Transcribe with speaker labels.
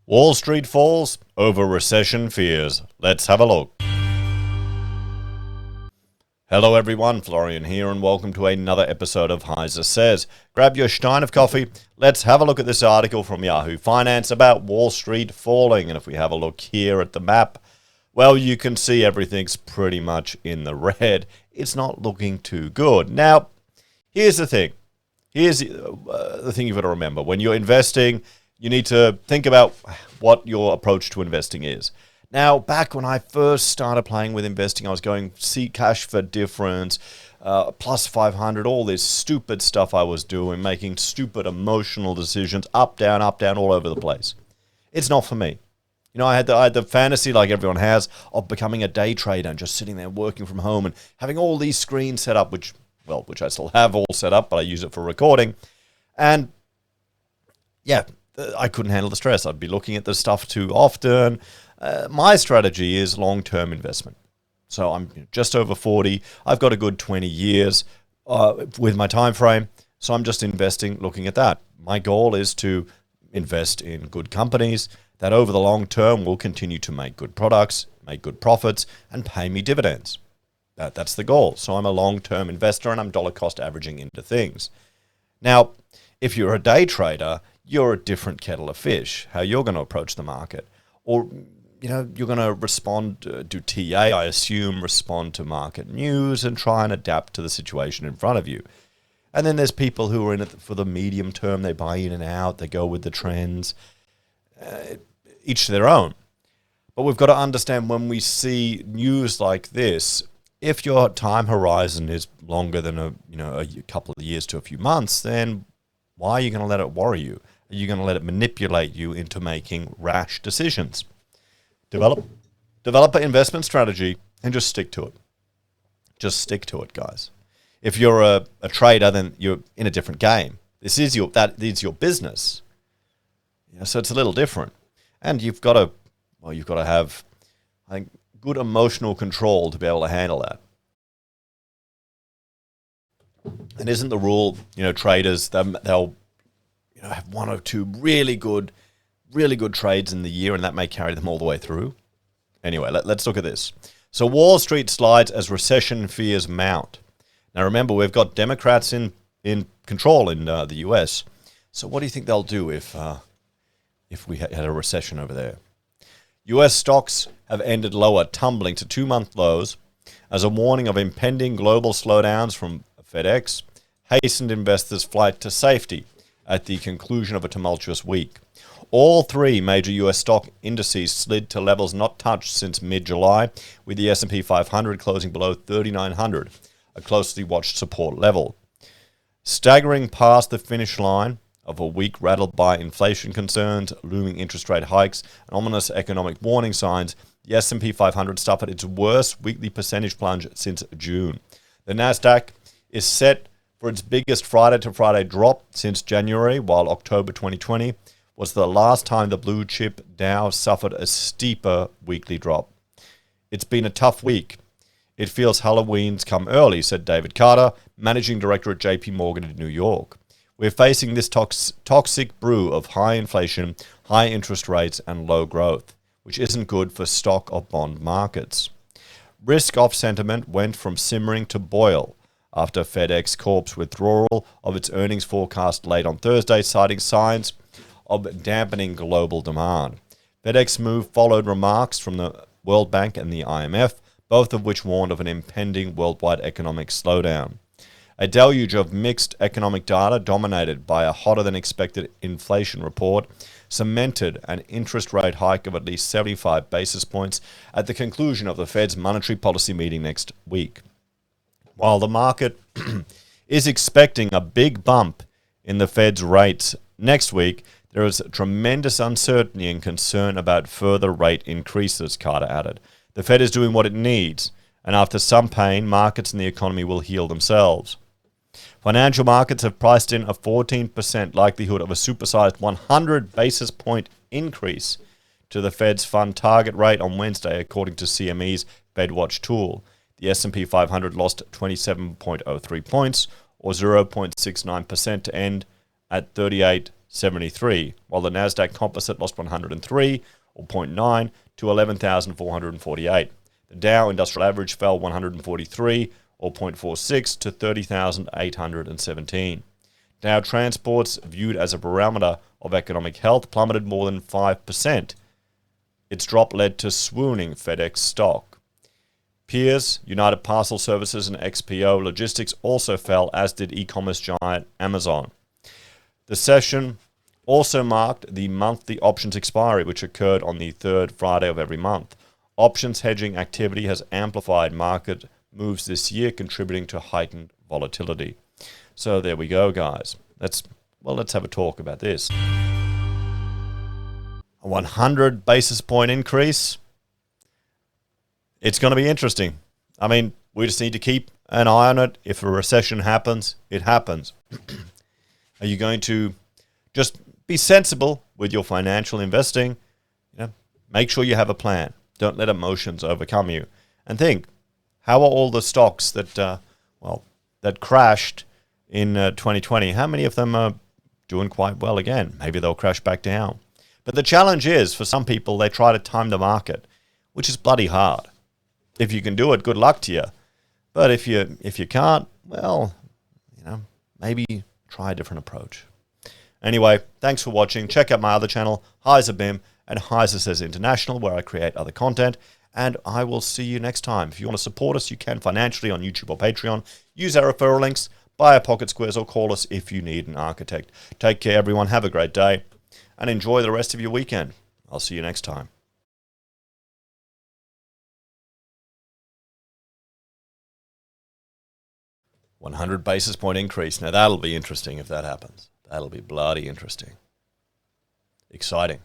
Speaker 1: Wall Street falls over recession fears. Let's have a look. Hello everyone, Florian here and welcome to another episode of HeiseSays. Grab your stein of coffee. Let's have a look at this article from Yahoo Finance about Wall Street falling. And if we have a look here at the map, well, you can see everything's pretty much in the red. It's not looking too good. Now, here's the thing. Here's the thing you've got to remember. When you're investing, you need to think about what your approach to investing is. Now, back when I first started playing with investing, I was going see cash for difference, plus 500, all this stupid stuff I was doing, making stupid emotional decisions, up, down, all over the place. It's not for me. You know, I had the fantasy, like everyone has, of becoming a day trader and just sitting there working from home and having all these screens set up, which I still have all set up, but I use it for recording. And yeah, I couldn't handle the stress. I'd be looking at this stuff too often. My strategy is long-term investment. So I'm just over 40. I've got a good 20 years with my time frame. So I'm just investing, looking at that. My goal is to invest in good companies that over the long term will continue to make good products, make good profits, and pay me dividends. That's the goal. So I'm a long-term investor and I'm dollar cost averaging into things. Now, if you're a day trader, you're a different kettle of fish, how you're going to approach the market. Or, you know, you're going to respond, do TA, I assume, respond to market news and try and adapt to the situation in front of you. And then there's people who are in it for the medium term. They buy in and out. They go with the trends. Each to their own. But we've got to understand when we see news like this, if your time horizon is longer than a couple of years to a few months, then why are you going to let it worry you? Are you going to let it manipulate you into making rash decisions? Develop an investment strategy and just stick to it. Just stick to it, guys. If you're a trader, then you're in a different game. That is your business. So it's a little different. And you've got to have, I think, good emotional control to be able to handle that. And isn't the rule, traders, they'll have one or two really good trades in the year, and that may carry them all the way through. Anyway, let's look at this. So Wall Street slides as recession fears mount. Now remember, we've got Democrats in control in the US. So what do you think they'll do if we had a recession over there? US stocks have ended lower, tumbling to 2-month lows as a warning of impending global slowdowns from FedEx hastened investors' flight to safety at the conclusion of a tumultuous week. All three major US stock indices slid to levels not touched since mid-July, with the S&P 500 closing below 3,900, a closely watched support level. Staggering past the finish line of a week rattled by inflation concerns, looming interest rate hikes, and ominous economic warning signs, the S&P 500 suffered its worst weekly percentage plunge since June. The Nasdaq is set for its biggest Friday-to-Friday drop since January, while October 2020 was the last time the blue chip Dow suffered a steeper weekly drop. It's been a tough week. It feels Halloween's come early, said David Carter, managing director at JP Morgan in New York. We're facing this toxic brew of high inflation, high interest rates, and low growth, which isn't good for stock or bond markets. Risk-off sentiment went from simmering to boil after FedEx Corp's withdrawal of its earnings forecast late on Thursday, citing signs of dampening global demand. FedEx move followed remarks from the World Bank and the IMF, both of which warned of an impending worldwide economic slowdown. A deluge of mixed economic data, dominated by a hotter-than-expected inflation report, cemented an interest rate hike of at least 75 basis points at the conclusion of the Fed's monetary policy meeting next week. While the market is expecting a big bump in the Fed's rates next week, there is tremendous uncertainty and concern about further rate increases, Carter added. The Fed is doing what it needs, and after some pain, markets and the economy will heal themselves. Financial markets have priced in a 14% likelihood of a supersized 100 basis point increase to the Fed's fund target rate on Wednesday, according to CME's FedWatch tool. The S&P 500 lost 27.03 points, or 0.69% to end at 38 73, while the Nasdaq Composite lost 103, or 0.9, to 11,448. The Dow Industrial Average fell 143, or 0.46, to 30,817. Dow Transports, viewed as a barometer of economic health, plummeted more than 5%. Its drop led to swooning FedEx stock. Peers, United Parcel Services, and XPO Logistics also fell, as did e-commerce giant Amazon. The session also marked the monthly options expiry, which occurred on the third Friday of every month. Options hedging activity has amplified market moves this year, contributing to heightened volatility. So there we go, guys. Let's have a talk about this. A 100 basis point increase. It's going to be interesting. I mean, we just need to keep an eye on it. If a recession happens, it happens. Are you going to just be sensible with your financial investing? Make sure you have a plan. Don't let emotions overcome you. And think, how are all the stocks that crashed in 2020? How many of them are doing quite well again? Maybe they'll crash back down. But the challenge is, for some people, they try to time the market, which is bloody hard. If you can do it, good luck to you. But if you can't, well, maybe try a different approach. Anyway, thanks for watching. Check out my other channel, HeiseBim and HeiseSays International, where I create other content. And I will see you next time. If you want to support us, you can financially on YouTube or Patreon. Use our referral links, buy our pocket squares, or call us if you need an architect. Take care, everyone. Have a great day. And enjoy the rest of your weekend. I'll see you next time. 100 basis point increase. Now that'll be interesting if that happens. That'll be bloody interesting. Exciting.